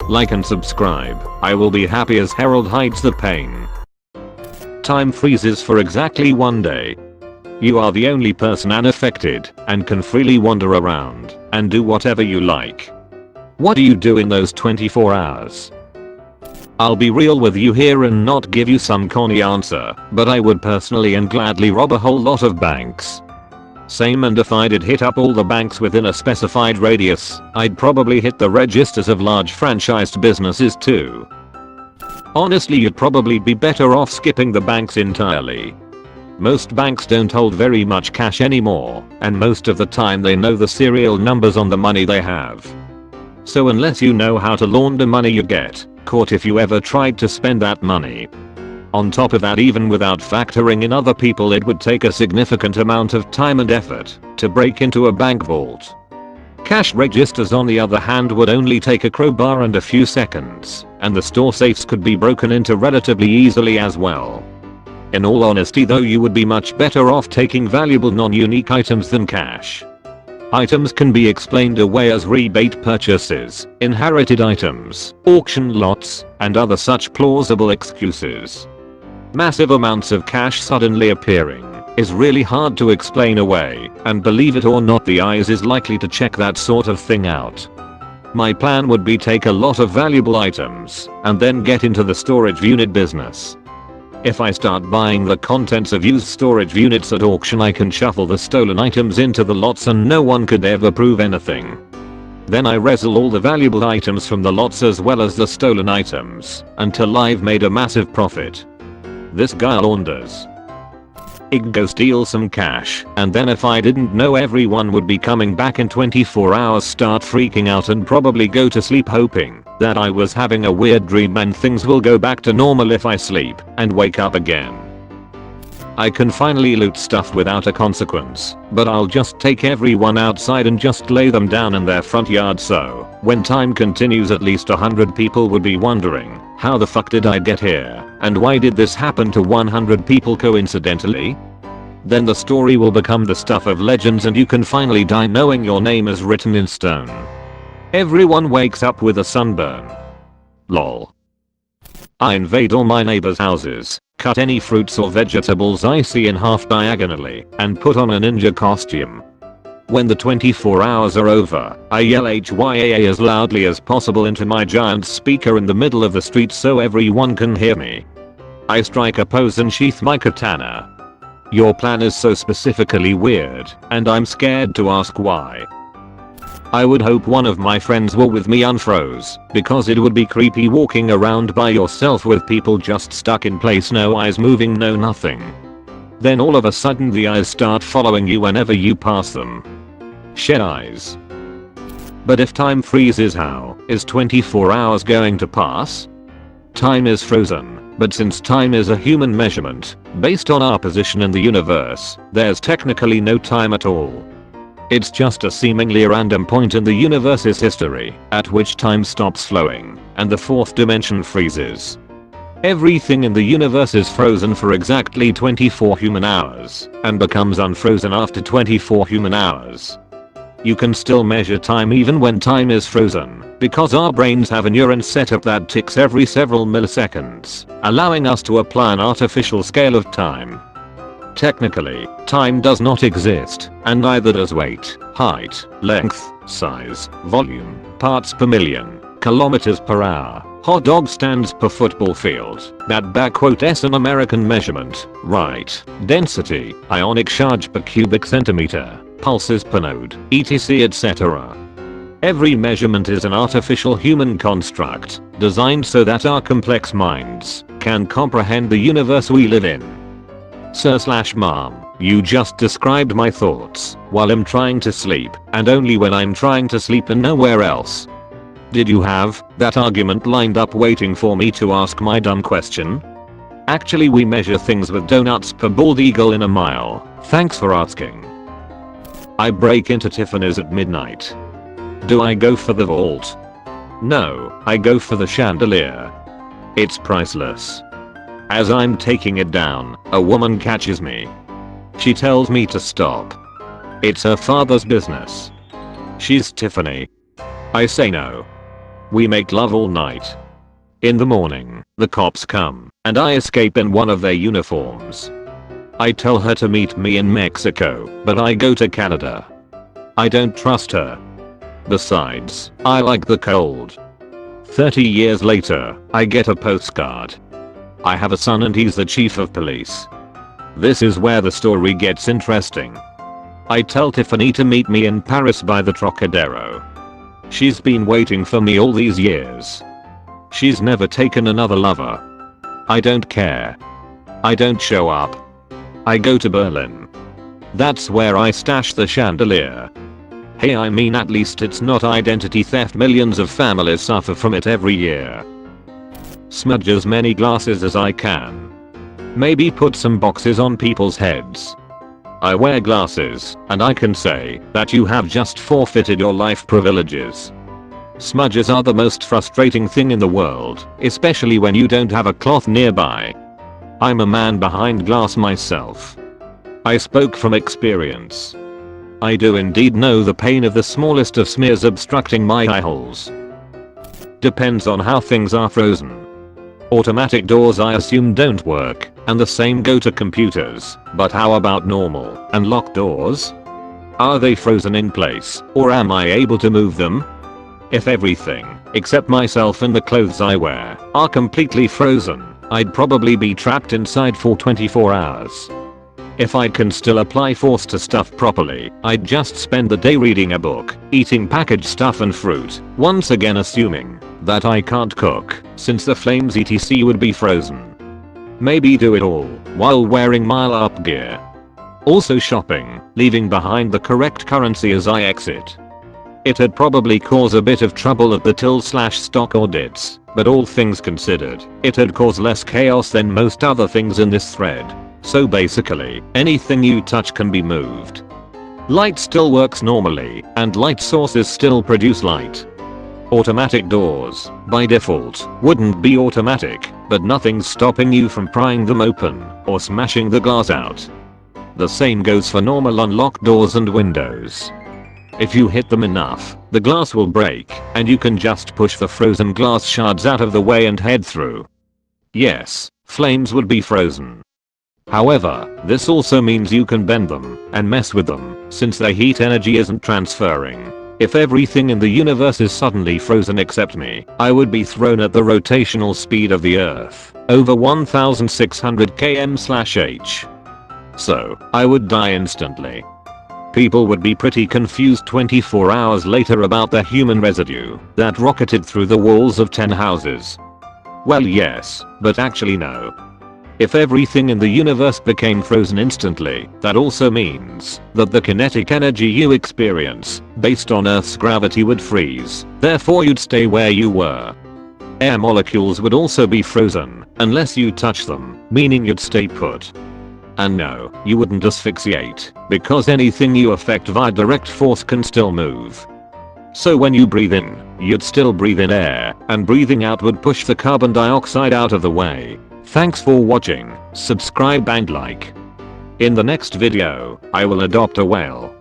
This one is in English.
Like and subscribe. I will be happy as Harold hides the pain. Time freezes for exactly 1 day. You are the only person unaffected and can freely wander around and do whatever you like. What do you do in those 24 hours? I'll be real with you here and not give you some corny answer, but I would personally and gladly rob a whole lot of banks. Same, and if I did hit up all the banks within a specified radius, I'd probably hit the registers of large franchised businesses too. Honestly, you'd probably be better off skipping the banks entirely. Most banks don't hold very much cash anymore, and most of the time they know the serial numbers on the money they have. So unless you know how to launder money, you get caught if you ever tried to spend that money. On top of that, even without factoring in other people, it would take a significant amount of time and effort to break into a bank vault. Cash registers, on the other hand, would only take a crowbar and a few seconds, and the store safes could be broken into relatively easily as well. In all honesty though, you would be much better off taking valuable non-unique items than cash. Items can be explained away as rebate purchases, inherited items, auction lots, and other such plausible excuses. Massive amounts of cash suddenly appearing is really hard to explain away, and believe it or not, the eyes is likely to check that sort of thing out. My plan would be take a lot of valuable items and then get into the storage unit business. If I start buying the contents of used storage units at auction, I can shuffle the stolen items into the lots and no one could ever prove anything. Then I wrestle all the valuable items from the lots as well as the stolen items until I've made a massive profit. This guy launders. I'd go steal some cash, and then if I didn't know everyone would be coming back in 24 hours, start freaking out and probably go to sleep hoping that I was having a weird dream and things will go back to normal if I sleep and wake up again. I can finally loot stuff without a consequence, but I'll just take everyone outside and just lay them down in their front yard, so when time continues at least 100 people would be wondering, how the fuck did I get here, and why did this happen to 100 people coincidentally? Then the story will become the stuff of legends and you can finally die knowing your name is written in stone. Everyone wakes up with a sunburn. Lol. I invade all my neighbors' houses, cut any fruits or vegetables I see in half diagonally, and put on a ninja costume. When the 24 hours are over, I yell HYAA as loudly as possible into my giant speaker in the middle of the street so everyone can hear me. I strike a pose and sheath my katana. Your plan is so specifically weird, and I'm scared to ask why. I would hope one of my friends were with me unfroze, because it would be creepy walking around by yourself with people just stuck in place, no eyes moving, no nothing. Then all of a sudden the eyes start following you whenever you pass them. Shed eyes. But if time freezes, how is 24 hours going to pass? Time is frozen, but since time is a human measurement, based on our position in the universe, there's technically no time at all. It's just a seemingly random point in the universe's history at which time stops flowing and the fourth dimension freezes. Everything in the universe is frozen for exactly 24 human hours and becomes unfrozen after 24 human hours. You can still measure time even when time is frozen because our brains have a neuron setup that ticks every several milliseconds, allowing us to apply an artificial scale of time. Technically, time does not exist, and neither does weight, height, length, size, volume, parts per million, kilometers per hour, hot dog stands per football field, that backquote an American measurement, right, density, ionic charge per cubic centimeter, pulses per node, etc, etc. Every measurement is an artificial human construct, designed so that our complex minds can comprehend the universe we live in. Sir/Mom, you just described my thoughts while I'm trying to sleep, and only when I'm trying to sleep and nowhere else. Did you have that argument lined up waiting for me to ask my dumb question? Actually, we measure things with donuts per bald eagle in a mile. Thanks for asking. I break into Tiffany's at midnight. Do I go for the vault? No, I go for the chandelier. It's priceless. As I'm taking it down, a woman catches me. She tells me to stop. It's her father's business. She's Tiffany. I say no. We make love all night. In the morning, the cops come, and I escape in one of their uniforms. I tell her to meet me in Mexico, but I go to Canada. I don't trust her. Besides, I like the cold. 30 years later, I get a postcard. I have a son and he's the chief of police. This is where the story gets interesting. I tell Tiffany to meet me in Paris by the Trocadero. She's been waiting for me all these years. She's never taken another lover. I don't care. I don't show up. I go to Berlin. That's where I stash the chandelier. Hey, I mean, at least it's not identity theft. Millions of families suffer from it every year. Smudge as many glasses as I can. Maybe put some boxes on people's heads. I wear glasses, and I can say that you have just forfeited your life privileges. Smudges are the most frustrating thing in the world, especially when you don't have a cloth nearby. I'm a man behind glass myself. I spoke from experience. I do indeed know the pain of the smallest of smears obstructing my eye holes. Depends on how things are frozen. Automatic doors I assume don't work, and the same go to computers, but how about normal and locked doors? Are they frozen in place, or am I able to move them? If everything, except myself and the clothes I wear, are completely frozen, I'd probably be trapped inside for 24 hours. If I can still apply force to stuff properly, I'd just spend the day reading a book, eating packaged stuff and fruit, once again assuming that I can't cook, since the flames etc would be frozen. Maybe do it all, while wearing mile up gear. Also shopping, leaving behind the correct currency as I exit. It'd probably cause a bit of trouble at the till/stock audits, but all things considered, it'd cause less chaos than most other things in this thread. So basically, anything you touch can be moved. Light still works normally, and light sources still produce light. Automatic doors, by default, wouldn't be automatic, but nothing's stopping you from prying them open, or smashing the glass out. The same goes for normal unlocked doors and windows. If you hit them enough, the glass will break, and you can just push the frozen glass shards out of the way and head through. Yes, flames would be frozen. However, this also means you can bend them and mess with them, since their heat energy isn't transferring. If everything in the universe is suddenly frozen except me, I would be thrown at the rotational speed of the Earth, over 1600 km/h. So, I would die instantly. People would be pretty confused 24 hours later about the human residue that rocketed through the walls of 10 houses. Well, yes, but actually no. If everything in the universe became frozen instantly, that also means that the kinetic energy you experience, based on Earth's gravity, would freeze. Therefore you'd stay where you were. Air molecules would also be frozen, unless you touch them, meaning you'd stay put. And no, you wouldn't asphyxiate, because anything you affect via direct force can still move. So when you breathe in, you'd still breathe in air, and breathing out would push the carbon dioxide out of the way. Thanks for watching, subscribe and like. In the next video, I will adopt a whale.